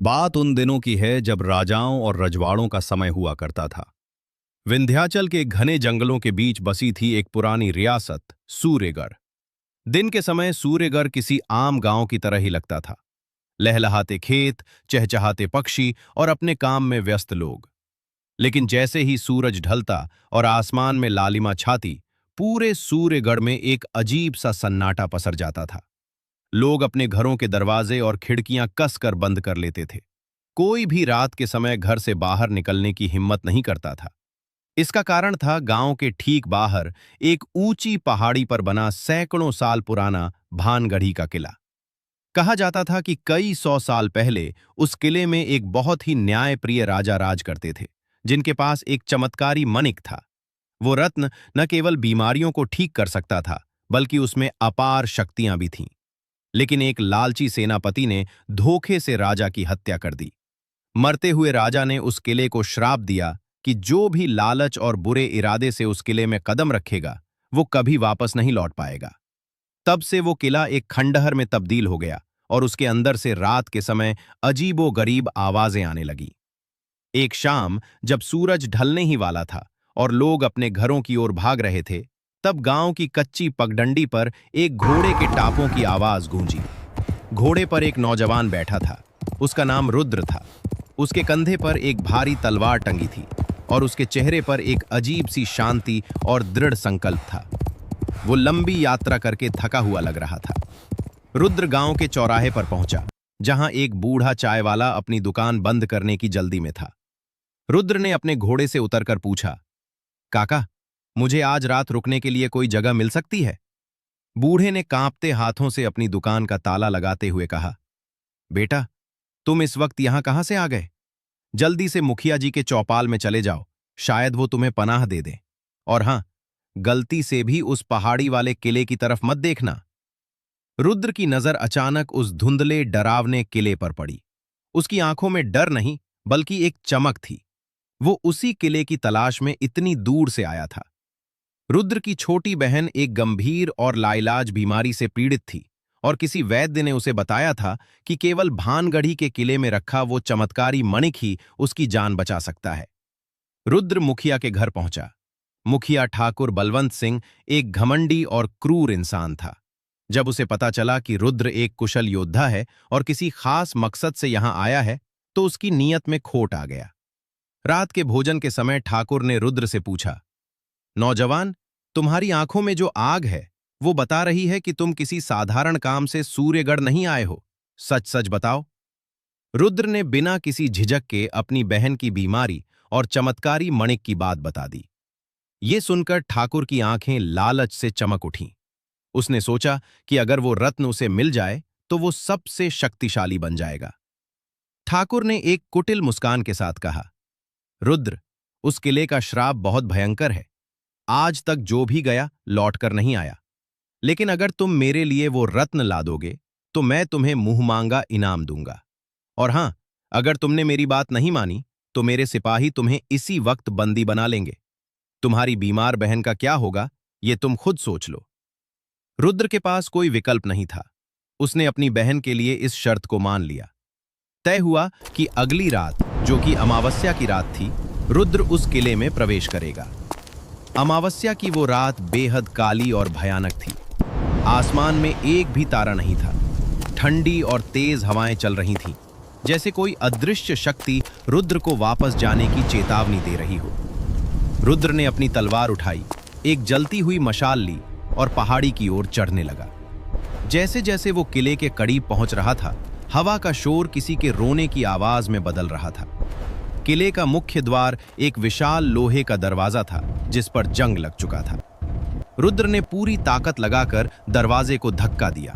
बात उन दिनों की है जब राजाओं और रजवाड़ों का समय हुआ करता था। विंध्याचल के घने जंगलों के बीच बसी थी एक पुरानी रियासत सूर्यगढ़। दिन के समय सूर्यगढ़ किसी आम गांव की तरह ही लगता था। लहलहाते खेत, चहचहाते पक्षी और अपने काम में व्यस्त लोग। लेकिन जैसे ही सूरज ढलता और आसमान में लालिमा छाती, पूरे सूर्यगढ़ में एक अजीब सा सन्नाटा पसर जाता था। लोग अपने घरों के दरवाजे और खिड़कियां कसकर बंद कर लेते थे। कोई भी रात के समय घर से बाहर निकलने की हिम्मत नहीं करता था। इसका कारण था गांव के ठीक बाहर एक ऊंची पहाड़ी पर बना सैकड़ों साल पुराना भानगढ़ी का किला। कहा जाता था कि कई सौ साल पहले उस किले में एक बहुत ही न्यायप्रिय राजा राज करते थे, जिनके पास एक चमत्कारी मणिक था। वो रत्न न केवल बीमारियों को ठीक कर सकता था, बल्कि उसमें अपार शक्तियां भी थीं। लेकिन एक लालची सेनापति ने धोखे से राजा की हत्या कर दी। मरते हुए राजा ने उस किले को श्राप दिया कि जो भी लालच और बुरे इरादे से उस किले में कदम रखेगा, वो कभी वापस नहीं लौट पाएगा। तब से वो किला एक खंडहर में तब्दील हो गया और उसके अंदर से रात के समय अजीबो गरीब आवाजें आने लगी। एक शाम जब सूरज ढलने ही वाला था और लोग अपने घरों की ओर भाग रहे थे, तब गांव की कच्ची पगडंडी पर एक घोड़े के टापों की आवाज गूंजी। घोड़े पर एक नौजवान बैठा था। उसका नाम रुद्र था। उसके कंधे पर एक भारी तलवार टंगी थी और उसके चेहरे पर एक अजीब सी शांति और दृढ़ संकल्प था। वो लंबी यात्रा करके थका हुआ लग रहा था। रुद्र गांव के चौराहे पर पहुंचा, जहां एक बूढ़ा चाय वाला अपनी दुकान बंद करने की जल्दी में था। रुद्र ने अपने घोड़े से उतरकर पूछा, काका, मुझे आज रात रुकने के लिए कोई जगह मिल सकती है? बूढ़े ने कांपते हाथों से अपनी दुकान का ताला लगाते हुए कहा, बेटा, तुम इस वक्त यहां कहां से आ गए? जल्दी से मुखिया जी के चौपाल में चले जाओ, शायद वो तुम्हें पनाह दे दें। और हां, गलती से भी उस पहाड़ी वाले किले की तरफ मत देखना। रुद्र की नजर अचानक उस धुंधले डरावने किले पर पड़ी। उसकी आंखों में डर नहीं, बल्कि एक चमक थी। वो उसी किले की तलाश में इतनी दूर से आया था। रुद्र की छोटी बहन एक गंभीर और लाइलाज बीमारी से पीड़ित थी और किसी वैद्य ने उसे बताया था कि केवल भानगढ़ी के किले में रखा वो चमत्कारी मणिक ही उसकी जान बचा सकता है। रुद्र मुखिया के घर पहुंचा। मुखिया ठाकुर बलवंत सिंह एक घमंडी और क्रूर इंसान था। जब उसे पता चला कि रुद्र एक कुशल योद्धा है और किसी खास मकसद से यहां आया है, तो उसकी नीयत में खोट आ गया। रात के भोजन के समय ठाकुर ने रुद्र से पूछा, नौजवान, तुम्हारी आंखों में जो आग है, वो बता रही है कि तुम किसी साधारण काम से सूर्यगढ़ नहीं आए हो। सच सच बताओ। रुद्र ने बिना किसी झिझक के अपनी बहन की बीमारी और चमत्कारी मणिक की बात बता दी। ये सुनकर ठाकुर की आंखें लालच से चमक उठीं। उसने सोचा कि अगर वो रत्न उसे मिल जाए तो वो सबसे शक्तिशाली बन जाएगा। ठाकुर ने एक कुटिल मुस्कान के साथ कहा, रुद्र, उस किले का श्राप बहुत भयंकर है। आज तक जो भी गया लौटकर नहीं आया। लेकिन अगर तुम मेरे लिए वो रत्न ला दोगे, तो मैं तुम्हें मुंह मांगा इनाम दूंगा। और हां, अगर तुमने मेरी बात नहीं मानी, तो मेरे सिपाही तुम्हें इसी वक्त बंदी बना लेंगे। तुम्हारी बीमार बहन का क्या होगा, ये तुम खुद सोच लो। रुद्र के पास कोई विकल्प नहीं था। उसने अपनी बहन के लिए इस शर्त को मान लिया। तय हुआ कि अगली रात, जो कि अमावस्या की रात थी, रुद्र उस किले में प्रवेश करेगा। अमावस्या की वो रात बेहद काली और भयानक थी। आसमान में एक भी तारा नहीं था। ठंडी और तेज हवाएं चल रही थीं, जैसे कोई अदृश्य शक्ति रुद्र को वापस जाने की चेतावनी दे रही हो। रुद्र ने अपनी तलवार उठाई, एक जलती हुई मशाल ली और पहाड़ी की ओर चढ़ने लगा। जैसे जैसे वो किले के करीब पहुंच रहा था, हवा का शोर किसी के रोने की आवाज में बदल रहा था। किले का मुख्य द्वार एक विशाल लोहे का दरवाजा था, जिस पर जंग लग चुका था। रुद्र ने पूरी ताकत लगाकर दरवाजे को धक्का दिया।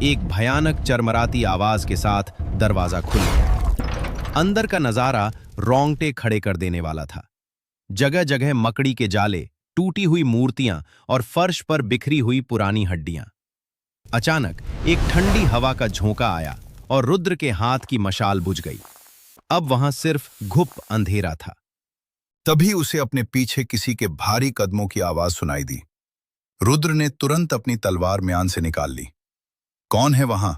एक भयानक चरमराती आवाज के साथ दरवाजा खुल गया। अंदर का नजारा रोंगटे खड़े कर देने वाला था। जगह जगह मकड़ी के जाले, टूटी हुई मूर्तियां और फर्श पर बिखरी हुई पुरानी हड्डियां। अचानक एक ठंडी हवा का झोंका आया और रुद्र के हाथ की मशाल बुझ गई। अब वहां सिर्फ घुप अंधेरा था। तभी उसे अपने पीछे किसी के भारी कदमों की आवाज सुनाई दी। रुद्र ने तुरंत अपनी तलवार म्यान से निकाल ली। कौन है वहां?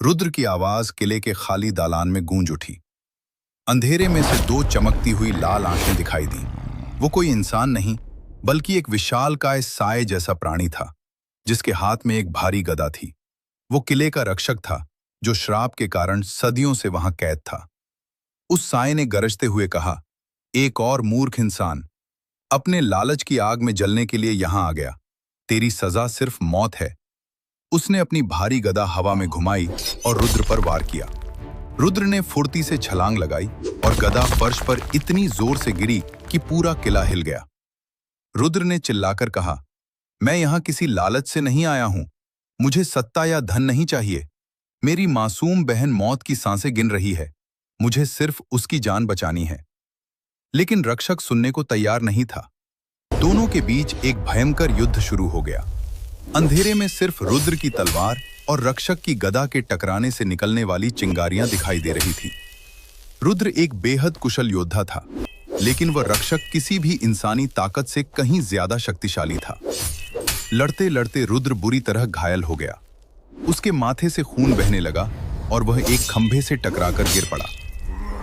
रुद्र की आवाज किले के खाली दालान में गूंज उठी। अंधेरे में से दो चमकती हुई लाल आंखें दिखाई दी। वो कोई इंसान नहीं, बल्कि एक विशालकाय साए जैसा प्राणी था, जिसके हाथ में एक भारी गदा थी। वो किले का रक्षक था, जो श्राप के कारण सदियों से वहां कैद था। उस साए ने गरजते हुए कहा, एक और मूर्ख इंसान अपने लालच की आग में जलने के लिए यहां आ गया। तेरी सजा सिर्फ मौत है। उसने अपनी भारी गदा हवा में घुमाई और रुद्र पर वार किया। रुद्र ने फुर्ती से छलांग लगाई और गदा फर्श पर इतनी जोर से गिरी कि पूरा किला हिल गया। रुद्र ने चिल्लाकर कहा, मैं यहां किसी लालच से नहीं आया हूं। मुझे सत्ता या धन नहीं चाहिए। मेरी मासूम बहन मौत की सांसें गिन रही है। मुझे सिर्फ उसकी जान बचानी है। लेकिन रक्षक सुनने को तैयार नहीं था। दोनों के बीच एक भयंकर युद्ध शुरू हो गया। अंधेरे में सिर्फ रुद्र की तलवार और रक्षक की गदा के टकराने से निकलने वाली चिंगारियां दिखाई दे रही थी। रुद्र एक बेहद कुशल योद्धा था, लेकिन वह रक्षक किसी भी इंसानी ताकत से कहीं ज्यादा शक्तिशाली था। लड़ते लड़ते रुद्र बुरी तरह घायल हो गया। उसके माथे से खून बहने लगा और वह एक खंभे से टकराकर गिर पड़ा।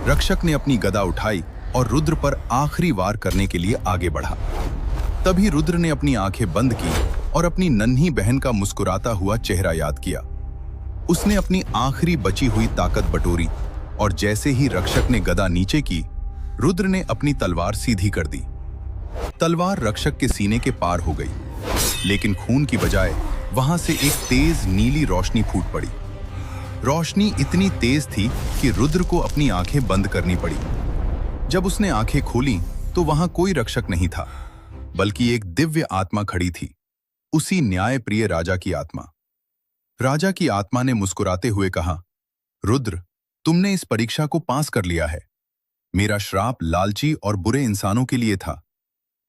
रक्षक ने अपनी गदा उठाई और रुद्र पर आखिरी वार करने के लिए आगे बढ़ा। तभी रुद्र ने अपनी आंखें बंद की और अपनी नन्ही बहन का मुस्कुराता हुआ चेहरा याद किया। उसने अपनी आखिरी बची हुई ताकत बटोरी और जैसे ही रक्षक ने गदा नीचे की, रुद्र ने अपनी तलवार सीधी कर दी। तलवार रक्षक के सीने के पार हो गई, लेकिन खून की बजाय वहां से एक तेज नीली रोशनी फूट पड़ी। रोशनी इतनी तेज थी कि रुद्र को अपनी आंखें बंद करनी पड़ी। जब उसने आंखें खोलीं, तो वहां कोई रक्षक नहीं था, बल्कि एक दिव्य आत्मा खड़ी थी, उसी न्यायप्रिय राजा की आत्मा। राजा की आत्मा ने मुस्कुराते हुए कहा, रुद्र, तुमने इस परीक्षा को पास कर लिया है। मेरा श्राप लालची और बुरे इंसानों के लिए था।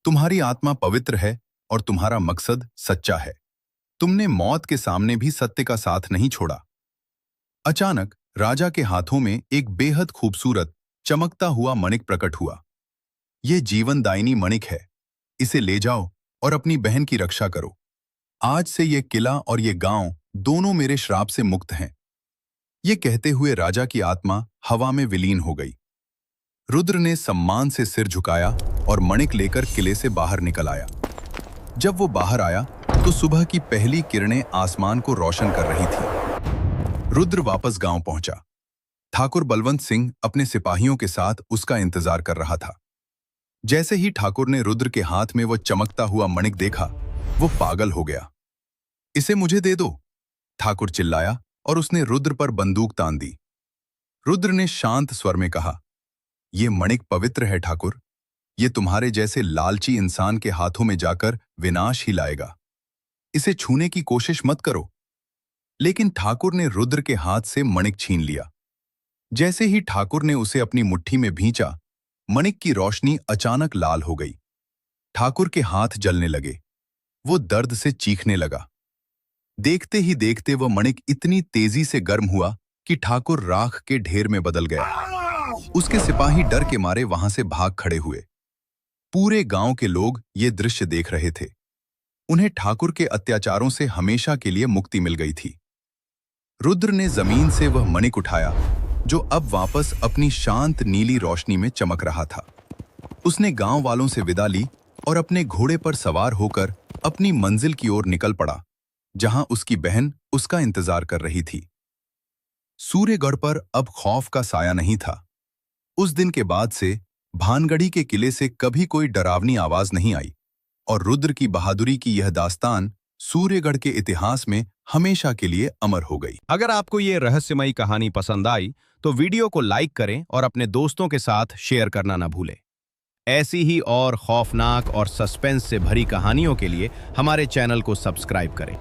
तुम्हारी आत्मा पवित्र है और तुम्हारा मकसद सच्चा है। तुमने मौत के सामने भी सत्य का साथ नहीं छोड़ा। अचानक राजा के हाथों में एक बेहद खूबसूरत चमकता हुआ मणिक प्रकट हुआ। यह जीवनदायिनी मणिक है। इसे ले जाओ और अपनी बहन की रक्षा करो। आज से यह किला और यह गांव दोनों मेरे श्राप से मुक्त हैं। ये कहते हुए राजा की आत्मा हवा में विलीन हो गई। रुद्र ने सम्मान से सिर झुकाया और मणिक लेकर किले से बाहर निकल आया। जब वो बाहर आया तो सुबह की पहली किरणें आसमान को रोशन कर रही थी। रुद्र वापस गांव पहुंचा। ठाकुर बलवंत सिंह अपने सिपाहियों के साथ उसका इंतजार कर रहा था। जैसे ही ठाकुर ने रुद्र के हाथ में वो चमकता हुआ मणिक देखा, वो पागल हो गया। इसे मुझे दे दो, ठाकुर चिल्लाया और उसने रुद्र पर बंदूक तान दी। रुद्र ने शांत स्वर में कहा, यह मणिक पवित्र है ठाकुर। ये तुम्हारे जैसे लालची इंसान के हाथों में जाकर विनाश ही लाएगा। इसे छूने की कोशिश मत करो। लेकिन ठाकुर ने रुद्र के हाथ से मणिक छीन लिया। जैसे ही ठाकुर ने उसे अपनी मुट्ठी में भींचा, मणिक की रोशनी अचानक लाल हो गई। ठाकुर के हाथ जलने लगे। वो दर्द से चीखने लगा। देखते ही देखते वह मणिक इतनी तेजी से गर्म हुआ कि ठाकुर राख के ढेर में बदल गया। उसके सिपाही डर के मारे वहां से भाग खड़े हुए। पूरे गांव के लोग ये दृश्य देख रहे थे। उन्हें ठाकुर के अत्याचारों से हमेशा के लिए मुक्ति मिल गई थी। रुद्र ने जमीन से वह मणिक उठाया, जो अब वापस अपनी शांत नीली रोशनी में चमक रहा था। उसने गांव वालों से विदा ली और अपने घोड़े पर सवार होकर अपनी मंजिल की ओर निकल पड़ा, जहां उसकी बहन उसका इंतजार कर रही थी। सूर्यगढ़ पर अब खौफ का साया नहीं था। उस दिन के बाद से भानगढ़ी के किले से कभी कोई डरावनी आवाज नहीं आई और रुद्र की बहादुरी की यह दास्तान सूर्यगढ़ के इतिहास में हमेशा के लिए अमर हो गई। अगर आपको ये रहस्यमयी कहानी पसंद आई तो वीडियो को लाइक करें और अपने दोस्तों के साथ शेयर करना ना भूलें। ऐसी ही और खौफनाक और सस्पेंस से भरी कहानियों के लिए हमारे चैनल को सब्सक्राइब करें।